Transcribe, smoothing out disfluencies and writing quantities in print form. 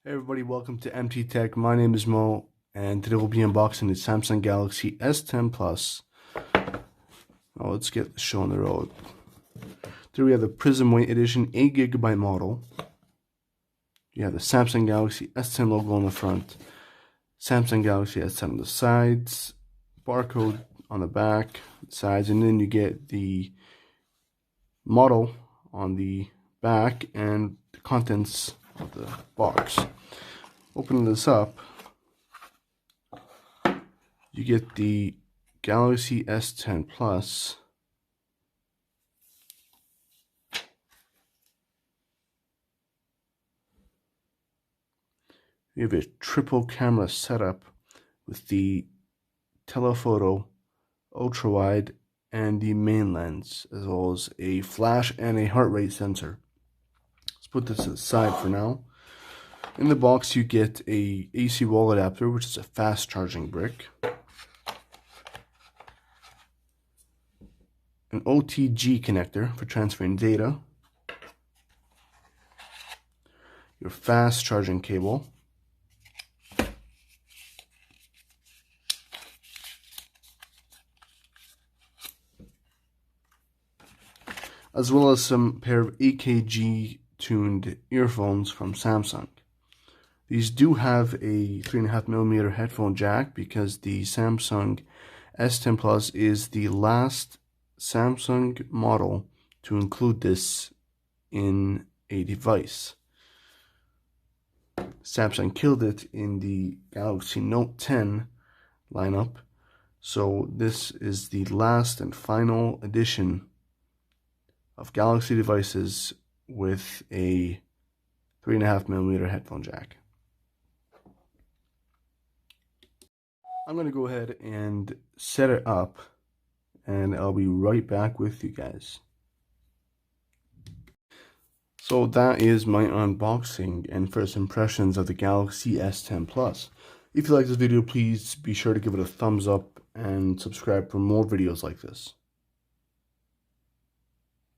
Hey everybody, welcome to MT Tech. My name is Mo, and today we'll be unboxing the Samsung Galaxy S10 Plus. Now let's get the show on the road. There we have the Prism Weight Edition 8GB model. You have the Samsung Galaxy S10 logo on the front, Samsung Galaxy S10 on the sides, barcode on the back, sides, and then you get the model on the back and the contents of the box. Opening this up, you get the Galaxy S10 Plus. You have a triple camera setup with the telephoto, ultra wide, and the main lens, as well as a flash and a heart rate sensor. Let's put this aside for now. In the box, you get a AC wall adapter, which is a fast charging brick, an OTG connector for transferring data, your fast charging cable, as well as some pair of EKG tuned earphones from Samsung. These do have a 3.5mm headphone jack because the Samsung S10 Plus is the last Samsung model to include this in a device. Samsung killed it in the Galaxy Note 10 lineup, so this is the last and final edition of Galaxy devices with a 3.5mm headphone jack. I'm going to go ahead and set it up, and I'll be right back with you guys. So that is my unboxing and first impressions of the Galaxy S10 Plus. If you like this video, please be sure to give it a thumbs up and subscribe for more videos like this.